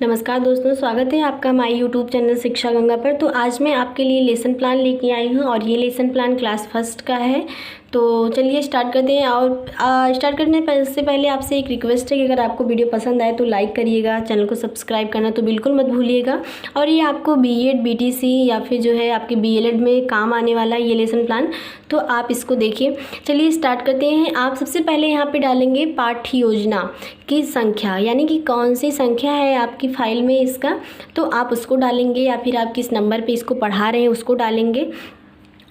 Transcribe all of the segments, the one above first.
नमस्कार दोस्तों, स्वागत है आपका हमारे यूट्यूब चैनल शिक्षा गंगा पर। तो आज मैं आपके लिए लेसन प्लान लेके आई हूँ और ये लेसन प्लान क्लास फर्स्ट का है। तो चलिए स्टार्ट करते हैं। और स्टार्ट करने से पहले आपसे एक रिक्वेस्ट है कि अगर आपको वीडियो पसंद आए तो लाइक करिएगा, चैनल को सब्सक्राइब करना तो बिल्कुल मत भूलिएगा। और ये आपको बीएड, बीटीसी या फिर जो है आपके बीएलएड में काम आने वाला ये लेसन प्लान, तो आप इसको देखिए। चलिए स्टार्ट करते हैं। आप सबसे पहले यहाँ पे डालेंगे पाठ्य योजना की संख्या, यानी कि कौन सी संख्या है आपकी फाइल में इसका, तो आप उसको डालेंगे या फिर आप किस नंबर पे इसको पढ़ा रहे हैं उसको डालेंगे।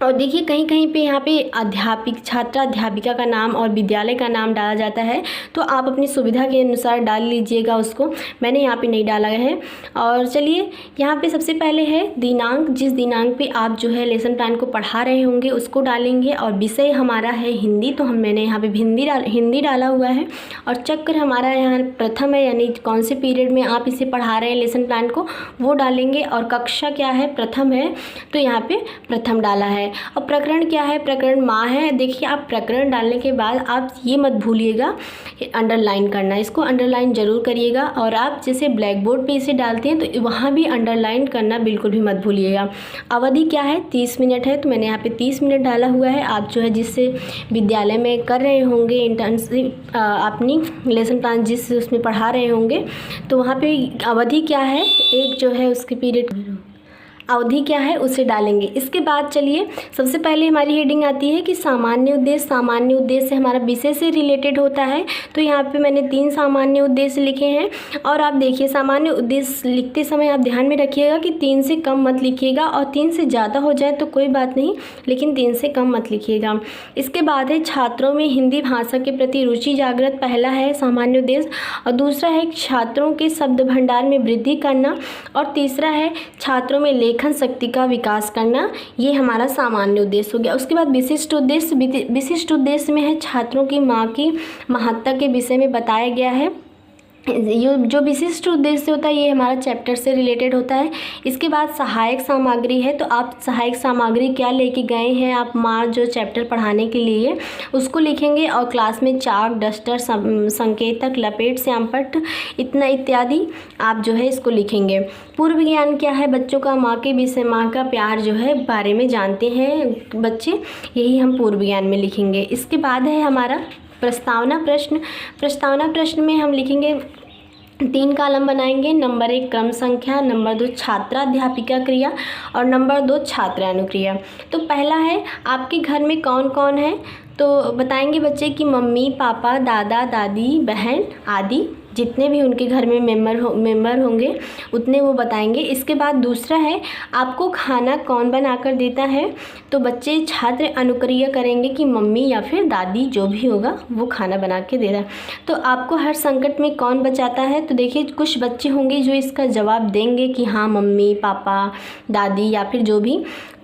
और देखिए कहीं कहीं पे यहाँ पे अध्यापिक, छात्रा अध्यापिका का नाम और विद्यालय का नाम डाला जाता है, तो आप अपनी सुविधा के अनुसार डाल लीजिएगा उसको। मैंने यहाँ पे नहीं डाला है। और चलिए यहाँ पे सबसे पहले है दिनांक, जिस दिनांक पे आप जो है लेसन प्लान को पढ़ा रहे होंगे उसको डालेंगे। और विषय हमारा है हिंदी, तो मैंने यहाँ पे हिंदी डाला हुआ है। और चक्र हमारा यहाँ प्रथम है, यानी कौन से पीरियड में आप इसे पढ़ा रहे हैं लेसन प्लान को वो डालेंगे। और कक्षा क्या है, प्रथम है, तो यहाँ पे प्रथम डाला है। और प्रकरण क्या है, प्रकरण माँ है। देखिए आप प्रकरण डालने के बाद आप ये मत भूलिएगा अंडरलाइन करना, इसको अंडरलाइन ज़रूर करिएगा। और आप जैसे ब्लैक बोर्ड पे इसे डालते हैं तो वहाँ भी अंडरलाइन करना बिल्कुल भी मत भूलिएगा। अवधि क्या है, 30 मिनट है, तो मैंने यहाँ पे 30 मिनट डाला हुआ है। आप जो है जिससे विद्यालय में कर रहे होंगे इंटर्नशिप, अपनी लेसन प्लान जिस उसमें पढ़ा रहे होंगे, तो वहाँ पे अवधि क्या है, एक जो है उसके पीरियड अवधि क्या है उसे डालेंगे। इसके बाद चलिए सबसे पहले हमारी हेडिंग आती है कि सामान्य उद्देश्य। सामान्य उद्देश्य हमारा विषय से रिलेटेड होता है, तो यहाँ पे मैंने 3 सामान्य उद्देश्य लिखे हैं। और आप देखिए सामान्य उद्देश्य लिखते समय आप ध्यान में रखिएगा कि 3 से कम मत लिखिएगा, और 3 से ज़्यादा हो जाए तो कोई बात नहीं, लेकिन 3 से कम मत लिखिएगा। इसके बाद है छात्रों में हिंदी भाषा के प्रति रुचि जागृत, पहला है सामान्य उद्देश्य। और दूसरा है छात्रों के शब्द भंडार में वृद्धि करना। और तीसरा है छात्रों में लेखन शक्ति का विकास करना। ये हमारा सामान्य उद्देश्य हो गया। उसके बाद विशिष्ट उद्देश्य। विशिष्ट उद्देश्य में है छात्रों की माँ की महत्ता के विषय में बताया गया है। ये जो विशिष्ट उद्देश्य होता है ये हमारा चैप्टर से रिलेटेड होता है। इसके बाद सहायक सामग्री है, तो आप सहायक सामग्री क्या लेके गए हैं आप माँ जो चैप्टर पढ़ाने के लिए उसको लिखेंगे। और क्लास में चाक, डस्टर, संकेतक, लपेट, श्यामपट्ट, इतना इत्यादि आप जो है इसको लिखेंगे। पूर्व ज्ञान क्या है, बच्चों का माँ के विषय, माँ का प्यार जो है बारे में जानते हैं बच्चे, यही हम पूर्व ज्ञान में लिखेंगे। इसके बाद है हमारा प्रस्तावना प्रश्न। प्रस्तावना प्रश्न में हम लिखेंगे 3 कॉलम बनाएंगे। नंबर 1 क्रम संख्या, नंबर 2 छात्रा अध्यापिका क्रिया, और नंबर 2 छात्र अनुक्रिया। तो पहला है आपके घर में कौन कौन है, तो बताएंगे बच्चे कि मम्मी, पापा, दादा, दादी, बहन आदि, जितने भी उनके घर में मेंबर होंगे उतने वो बताएंगे। इसके बाद दूसरा है आपको खाना कौन बनाकर देता है, तो बच्चे छात्र अनुक्रिया करेंगे कि मम्मी या फिर दादी जो भी होगा वो खाना बना के दे रहा है। तो आपको हर संकट में कौन बचाता है, तो देखिए कुछ बच्चे होंगे जो इसका जवाब देंगे कि हाँ मम्मी, पापा, दादी या फिर जो भी,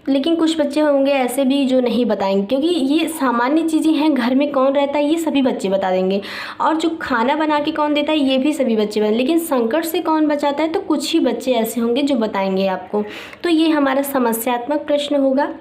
लेकिन कुछ बच्चे होंगे ऐसे भी जो नहीं बताएंगे, क्योंकि ये सामान्य चीज़ें हैं। घर में कौन रहता है ये सभी बच्चे बता देंगे, और जो खाना बना के कौन देता है ये भी सभी बच्चे बता, लेकिन संकट से कौन बचाता है तो कुछ ही बच्चे ऐसे होंगे जो बताएंगे आपको। तो ये हमारा समस्यात्मक प्रश्न होगा।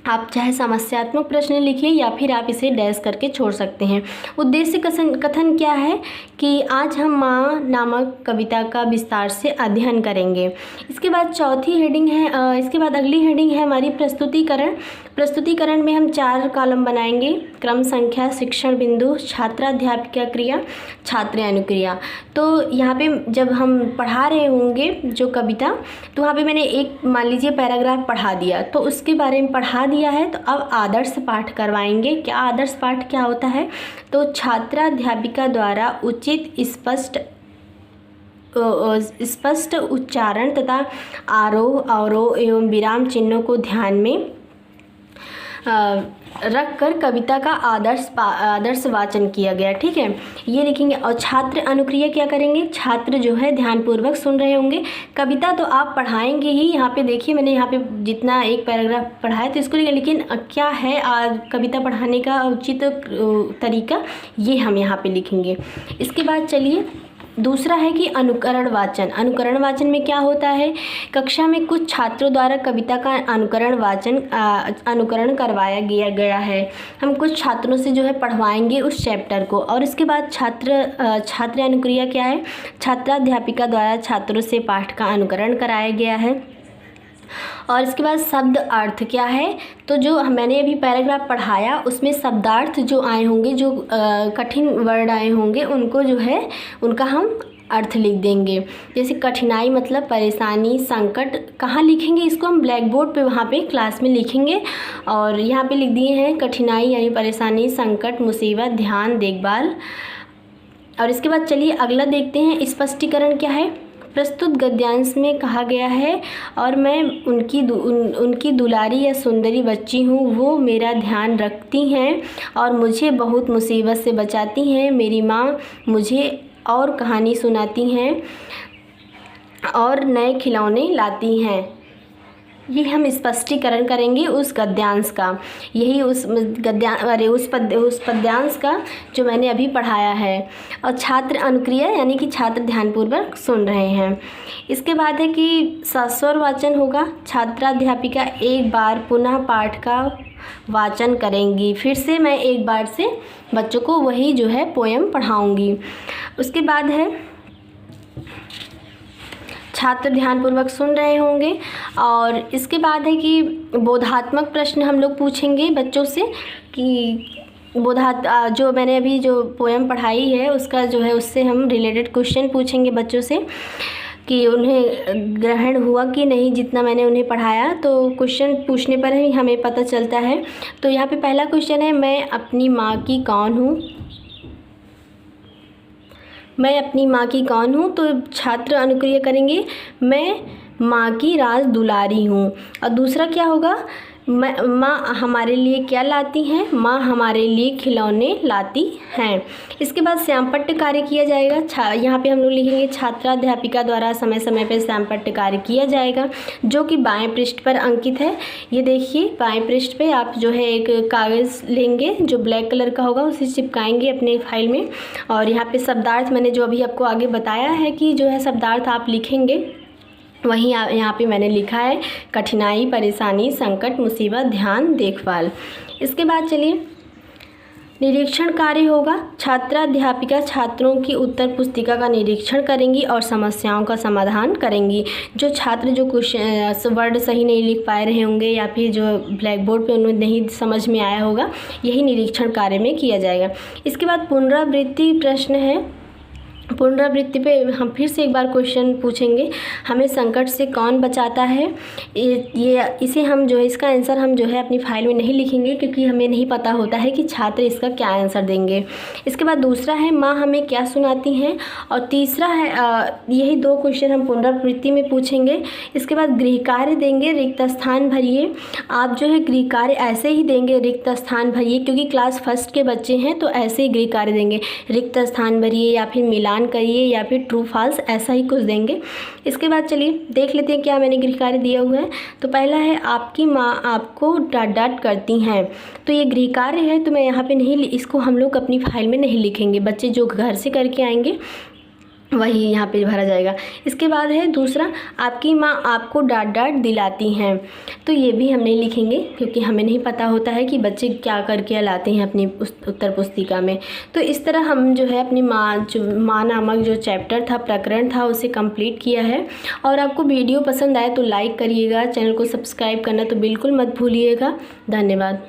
आप चाहे समस्यात्मक प्रश्न लिखिए या फिर आप इसे डैश करके छोड़ सकते हैं। उद्देश्य कथन क्या है कि आज हम माँ नामक कविता का विस्तार से अध्ययन करेंगे। इसके बाद चौथी हेडिंग है, इसके बाद अगली हेडिंग है हमारी प्रस्तुतिकरण। प्रस्तुतिकरण में हम 4 कॉलम बनाएंगे। क्रम संख्या, शिक्षण बिंदु, छात्रा अध्यापिका क्रिया, छात्र अनुक्रिया। तो यहाँ पे जब हम पढ़ा रहे होंगे जो कविता, तो वहाँ पे मैंने एक मान लीजिए पैराग्राफ पढ़ा दिया, तो उसके बारे में पढ़ा दिया है, तो अब आदर्श पाठ करवाएंगे। क्या आदर्श पाठ क्या होता है, तो छात्रा अध्यापिका द्वारा उचित, स्पष्ट उच्चारण तथा आरोह, अवरोह एवं विराम चिन्हों को ध्यान में रख कर कविता का आदर्श वाचन किया गया। ठीक है, ये लिखेंगे। और छात्र अनुक्रिया क्या करेंगे, छात्र जो है ध्यानपूर्वक सुन रहे होंगे। कविता तो आप पढ़ाएंगे ही, यहाँ पे देखिए मैंने यहाँ पे जितना एक पैराग्राफ पढ़ाया तो इसको लेकिन क्या है कविता पढ़ाने का उचित तरीका, ये हम यहाँ पे लिखेंगे। इसके बाद चलिए दूसरा है कि अनुकरण वाचन। अनुकरण वाचन में क्या होता है, कक्षा में कुछ छात्रों द्वारा कविता का अनुकरण करवाया गया है। हम कुछ छात्रों से जो है पढ़वाएंगे उस चैप्टर को। और इसके बाद छात्र अनुक्रिया क्या है, छात्राध्यापिका द्वारा छात्रों से पाठ का अनुकरण कराया गया है। और इसके बाद शब्द अर्थ क्या है, तो जो मैंने अभी पैराग्राफ पढ़ाया उसमें शब्दार्थ जो आए होंगे, जो कठिन वर्ड आए होंगे उनको जो है उनका हम अर्थ लिख देंगे। जैसे कठिनाई मतलब परेशानी, संकट, कहाँ लिखेंगे इसको हम ब्लैक बोर्ड पे वहाँ पे क्लास में लिखेंगे। और यहाँ पे लिख दिए हैं कठिनाई यानी परेशानी, संकट, मुसीबत, ध्यान, देखभाल। और इसके बाद चलिए अगला देखते हैं, स्पष्टीकरण क्या है। प्रस्तुत गद्यांश में कहा गया है, और मैं उनकी दुलारी या सुंदरी बच्ची हूँ, वो मेरा ध्यान रखती हैं और मुझे बहुत मुसीबत से बचाती हैं। मेरी माँ मुझे और कहानी सुनाती हैं और नए खिलौने लाती हैं। ये हम स्पष्टीकरण करेंगे उस गद्यांश का, यही उस पद्यांश का जो मैंने अभी पढ़ाया है। और छात्र अनुक्रिया यानी कि छात्र ध्यानपूर्वक सुन रहे हैं। इसके बाद है कि सस्वर वाचन होगा। छात्राध्यापिका एक बार पुनः पाठ का वाचन करेंगी, फिर से मैं एक बार से बच्चों को वही जो है पोयम पढ़ाऊँगी। उसके बाद है छात्र ध्यानपूर्वक सुन रहे होंगे। और इसके बाद है कि बोधात्मक प्रश्न हम लोग पूछेंगे बच्चों से कि जो मैंने अभी जो पोयम पढ़ाई है उसका जो है उससे हम रिलेटेड क्वेश्चन पूछेंगे बच्चों से कि उन्हें ग्रहण हुआ कि नहीं जितना मैंने उन्हें पढ़ाया। तो क्वेश्चन पूछने पर ही हमें पता चलता है। तो यहाँ पे पहला क्वेश्चन है, मैं अपनी माँ की कौन हूँ। मैं अपनी माँ की कौन हूँ, तो छात्र अनुक्रिया करेंगे, मैं माँ की राज दुलारी हूँ। और दूसरा क्या होगा, माँ हमारे लिए क्या लाती हैं, माँ हमारे लिए खिलौने लाती हैं। इसके बाद श्यामपट्ट कार्य किया जाएगा। यहाँ पे हम लोग लिखेंगे छात्राध्यापिका द्वारा समय समय पर श्यामपट्ट कार्य किया जाएगा, जो कि बाएं पृष्ठ पर अंकित है। ये देखिए बाएं पृष्ठ पे आप जो है एक कागज़ लेंगे जो ब्लैक कलर का होगा, उसे चिपकाएंगे अपने फाइल में। और यहाँ पे शब्दार्थ मैंने जो अभी आपको आगे बताया है कि जो है शब्दार्थ आप लिखेंगे, वहीं यहाँ पे मैंने लिखा है कठिनाई, परेशानी, संकट, मुसीबत, ध्यान, देखभाल। इसके बाद चलिए निरीक्षण कार्य होगा। छात्राध्यापिका छात्रों की उत्तर पुस्तिका का निरीक्षण करेंगी और समस्याओं का समाधान करेंगी। जो छात्र जो कुछ वर्ड सही नहीं लिख पाए रहे होंगे या फिर जो ब्लैक बोर्ड पे उन्हें नहीं समझ में आया होगा, यही निरीक्षण कार्य में किया जाएगा। इसके बाद पुनरावृत्ति प्रश्न है। पुनरावृत्ति पे हम फिर से एक बार क्वेश्चन पूछेंगे, हमें संकट से कौन बचाता है। इसे हम जो है इसका आंसर हम जो है अपनी फाइल में नहीं लिखेंगे, क्योंकि हमें नहीं पता होता है कि छात्र इसका क्या आंसर देंगे। इसके बाद दूसरा है, माँ हमें क्या सुनाती हैं। और तीसरा है यही दो क्वेश्चन हम पुनरावृत्ति में पूछेंगे। इसके बाद गृह कार्य देंगे, रिक्त स्थान भरिए। आप जो है गृह कार्य ऐसे ही देंगे, रिक्त स्थान भरिए, क्योंकि क्लास फर्स्ट के बच्चे हैं तो ऐसे ही गृह कार्य देंगे, रिक्त स्थान भरिए या फिर मिलान करिए या फिर ट्रू फॉल्स, ऐसा ही कुछ देंगे। इसके बाद चलिए देख लेते हैं क्या मैंने गृह कार्य दिया हुआ है। तो पहला है, आपकी माँ आपको डांट डांट करती हैं। तो ये गृह कार्य है, तो मैं यहाँ पे नहीं, इसको हम लोग अपनी फाइल में नहीं लिखेंगे, बच्चे जो घर से करके आएंगे वही यहाँ पे भरा जाएगा। इसके बाद है दूसरा, आपकी माँ आपको डांट डांट दिलाती हैं। तो ये भी हम नहीं लिखेंगे, क्योंकि हमें नहीं पता होता है कि बच्चे क्या करके लाते हैं अपनी उत्तर पुस्तिका में। तो इस तरह हम जो है अपनी माँ नामक जो चैप्टर था, प्रकरण था, उसे कंप्लीट किया है। और आपको वीडियो पसंद आए तो लाइक करिएगा, चैनल को सब्सक्राइब करना तो बिल्कुल मत भूलिएगा। धन्यवाद।